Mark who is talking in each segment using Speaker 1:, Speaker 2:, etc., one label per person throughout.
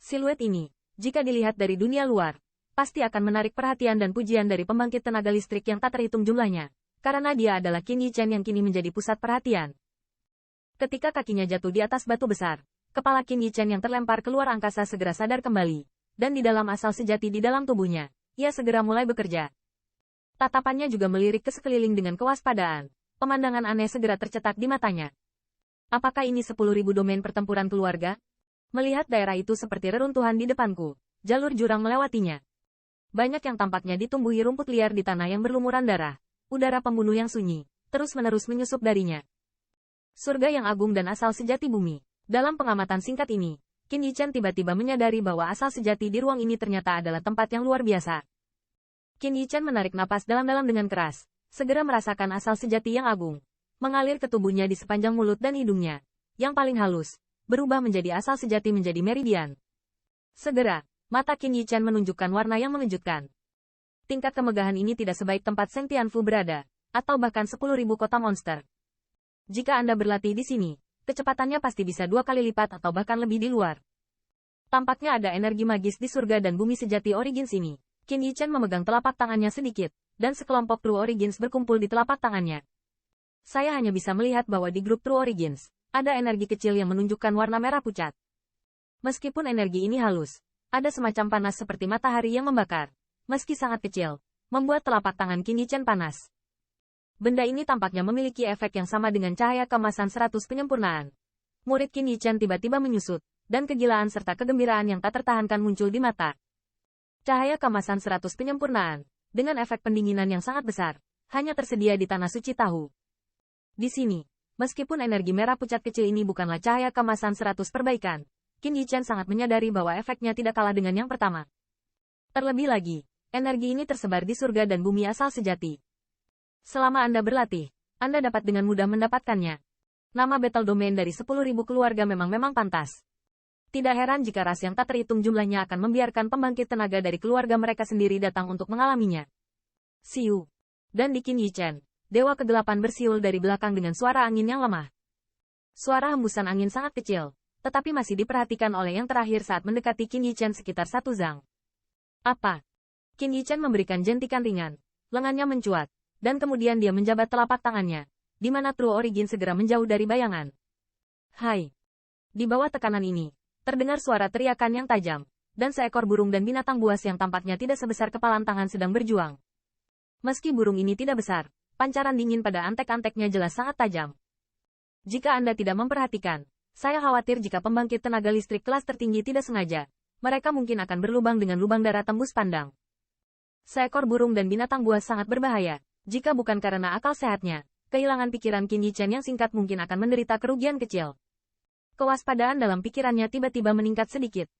Speaker 1: Siluet ini, jika dilihat dari dunia luar, pasti akan menarik perhatian dan pujian dari pembangkit tenaga listrik yang tak terhitung jumlahnya, karena dia adalah Qin Yichen yang kini menjadi pusat perhatian. Ketika kakinya jatuh di atas batu besar, kepala Qin Yichen yang terlempar keluar angkasa segera sadar kembali, dan di dalam asal sejati di dalam tubuhnya, ia segera mulai bekerja. Tatapannya juga melirik ke sekeliling dengan kewaspadaan. Pemandangan aneh segera tercetak di matanya. Apakah ini 10.000 domain pertempuran keluarga? Melihat daerah itu seperti reruntuhan di depanku, jalur jurang melewatinya. Banyak yang tampaknya ditumbuhi rumput liar di tanah yang berlumuran darah. Udara pembunuh yang sunyi, terus-menerus menyusup darinya. Surga yang agung dan asal sejati bumi. Dalam pengamatan singkat ini, Qin Yichen tiba-tiba menyadari bahwa asal sejati di ruang ini ternyata adalah tempat yang luar biasa. Qin Yichen menarik napas dalam-dalam dengan keras, segera merasakan asal sejati yang agung, mengalir ke tubuhnya di sepanjang mulut dan hidungnya, yang paling halus, berubah menjadi asal sejati menjadi meridian. Segera, mata Qin Yichen menunjukkan warna yang mengejutkan. Tingkat kemegahan ini tidak sebaik tempat Seng Tianfu berada, atau bahkan 10.000 kota monster. Jika Anda berlatih di sini, kecepatannya pasti bisa 2 kali lipat atau bahkan lebih di luar. Tampaknya ada energi magis di surga dan bumi sejati Origins ini. Qin Yichen memegang telapak tangannya sedikit, dan sekelompok True Origins berkumpul di telapak tangannya. Saya hanya bisa melihat bahwa di grup True Origins, ada energi kecil yang menunjukkan warna merah pucat. Meskipun energi ini halus, ada semacam panas seperti matahari yang membakar. Meski sangat kecil, membuat telapak tangan Qin Yichen panas. Benda ini tampaknya memiliki efek yang sama dengan cahaya keemasan 100 penyempurnaan. Murid Qin Yichen tiba-tiba menyusut, dan kegilaan serta kegembiraan yang tak tertahankan muncul di mata. Cahaya kemasan 100 penyempurnaan, dengan efek pendinginan yang sangat besar, hanya tersedia di tanah suci tahu. Di sini, meskipun energi merah pucat kecil ini bukanlah cahaya kemasan 100 perbaikan, Qin Yichen sangat menyadari bahwa efeknya tidak kalah dengan yang pertama. Terlebih lagi, energi ini tersebar di surga dan bumi asal sejati. Selama Anda berlatih, Anda dapat dengan mudah mendapatkannya. Nama Battle Domain dari 10.000 keluarga memang pantas. Tidak heran jika ras yang tak terhitung jumlahnya akan membiarkan pembangkit tenaga dari keluarga mereka sendiri datang untuk mengalaminya. Siu. Dan di Qin Yichen, Dewa Kegelapan bersiul dari belakang dengan suara angin yang lemah. Suara hembusan angin sangat kecil, tetapi masih diperhatikan oleh yang terakhir saat mendekati Qin Yichen sekitar 1 zang. Apa? Qin Yichen memberikan jentikan ringan, lengannya mencuat, dan kemudian dia menjabat telapak tangannya, di mana True Origin segera menjauh dari bayangan. Hai! Di bawah tekanan ini, terdengar suara teriakan yang tajam, dan seekor burung dan binatang buas yang tampaknya tidak sebesar kepalan tangan sedang berjuang. Meski burung ini tidak besar, pancaran dingin pada antek-anteknya jelas sangat tajam. Jika Anda tidak memperhatikan, saya khawatir jika pembangkit tenaga listrik kelas tertinggi tidak sengaja, mereka mungkin akan berlubang dengan lubang darah tembus pandang. Seekor burung dan binatang buas sangat berbahaya, jika bukan karena akal sehatnya, kehilangan pikiran Qin Yichen yang singkat mungkin akan menderita kerugian kecil. Kewaspadaan dalam pikirannya tiba-tiba meningkat sedikit.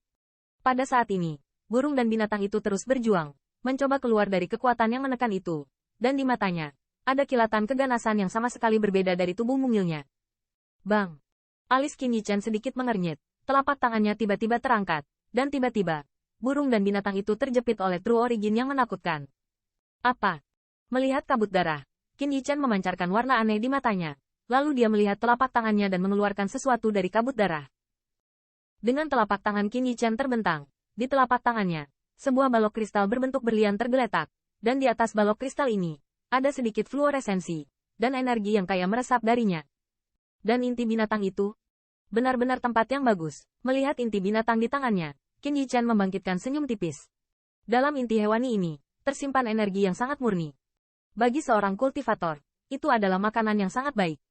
Speaker 1: Pada saat ini, burung dan binatang itu terus berjuang, mencoba keluar dari kekuatan yang menekan itu, dan di matanya, ada kilatan keganasan yang sama sekali berbeda dari tubuh mungilnya. Bang! Alis Qin Yichen sedikit mengernyit, telapak tangannya tiba-tiba terangkat, dan tiba-tiba, burung dan binatang itu terjepit oleh True Origin yang menakutkan. Apa? Melihat kabut darah, Qin Yichen memancarkan warna aneh di matanya. Lalu dia melihat telapak tangannya dan mengeluarkan sesuatu dari kabut darah. Dengan telapak tangan Qin Yichen terbentang, di telapak tangannya, sebuah balok kristal berbentuk berlian tergeletak, dan di atas balok kristal ini, ada sedikit fluoresensi, dan energi yang kaya meresap darinya. Dan inti binatang itu, benar-benar tempat yang bagus. Melihat inti binatang di tangannya, Qin Yichen membangkitkan senyum tipis. Dalam inti hewani ini, tersimpan energi yang sangat murni. Bagi seorang kultivator, itu adalah makanan yang sangat baik.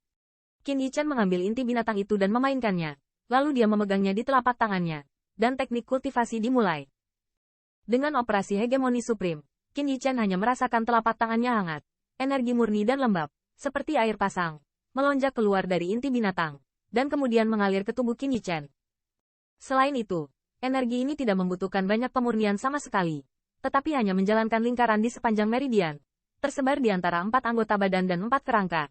Speaker 1: Qin Yichen mengambil inti binatang itu dan memainkannya, lalu dia memegangnya di telapak tangannya, dan teknik kultivasi dimulai. Dengan operasi hegemoni supreme, Qin Yichen hanya merasakan telapak tangannya hangat, energi murni dan lembab, seperti air pasang, melonjak keluar dari inti binatang, dan kemudian mengalir ke tubuh Qin Yichen. Selain itu, energi ini tidak membutuhkan banyak pemurnian sama sekali, tetapi hanya menjalankan lingkaran di sepanjang meridian, tersebar di antara 4 anggota badan dan 4 kerangka.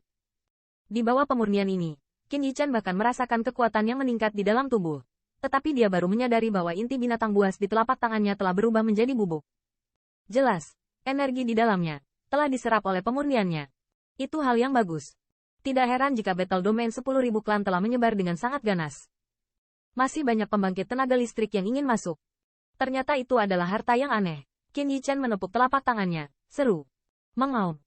Speaker 1: Di bawah pemurnian ini, Qin Yichen bahkan merasakan kekuatan yang meningkat di dalam tubuh. Tetapi dia baru menyadari bahwa inti binatang buas di telapak tangannya telah berubah menjadi bubuk. Jelas, energi di dalamnya telah diserap oleh pemurniannya. Itu hal yang bagus. Tidak heran jika Battle Domain 10.000 klan telah menyebar dengan sangat ganas. Masih banyak pembangkit tenaga listrik yang ingin masuk. Ternyata itu adalah harta yang aneh. Qin Yichen menepuk telapak tangannya. Seru. Mengaum.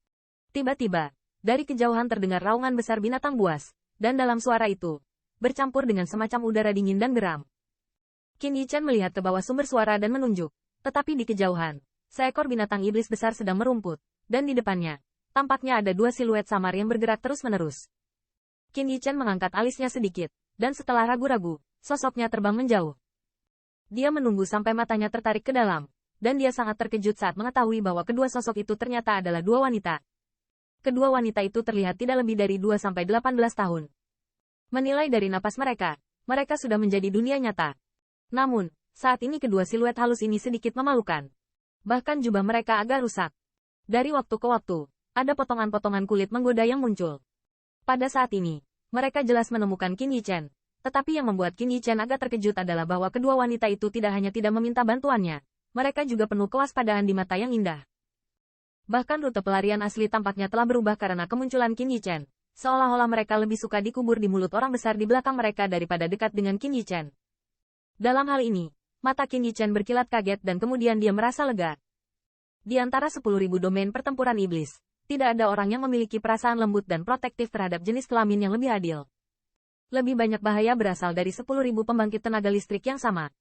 Speaker 1: Tiba-tiba, dari kejauhan terdengar raungan besar binatang buas, dan dalam suara itu, bercampur dengan semacam udara dingin dan geram. Qin Yichen melihat ke bawah sumber suara dan menunjuk. Tetapi di kejauhan, seekor binatang iblis besar sedang merumput, dan di depannya, tampaknya ada dua siluet samar yang bergerak terus-menerus. Qin Yichen mengangkat alisnya sedikit, dan setelah ragu-ragu, sosoknya terbang menjauh. Dia menunggu sampai matanya tertarik ke dalam, dan dia sangat terkejut saat mengetahui bahwa kedua sosok itu ternyata adalah dua wanita. Kedua wanita itu terlihat tidak lebih dari 2-18 tahun. Menilai dari napas mereka, mereka sudah menjadi dunia nyata. Namun, saat ini kedua siluet halus ini sedikit memalukan. Bahkan jubah mereka agak rusak. Dari waktu ke waktu, ada potongan-potongan kulit menggoda yang muncul. Pada saat ini, mereka jelas menemukan Qin Yichen. Tetapi yang membuat Qin Yichen agak terkejut adalah bahwa kedua wanita itu tidak hanya tidak meminta bantuannya, mereka juga penuh kewaspadaan di mata yang indah. Bahkan rute pelarian asli tampaknya telah berubah karena kemunculan Qin Yichen. Seolah-olah mereka lebih suka dikubur di mulut orang besar di belakang mereka daripada dekat dengan Qin Yichen. Dalam hal ini, mata Qin Yichen berkilat kaget dan kemudian dia merasa lega. Di antara 10.000 domain pertempuran iblis, tidak ada orang yang memiliki perasaan lembut dan protektif terhadap jenis kelamin yang lebih adil. Lebih banyak bahaya berasal dari 10.000 pembangkit tenaga listrik yang sama.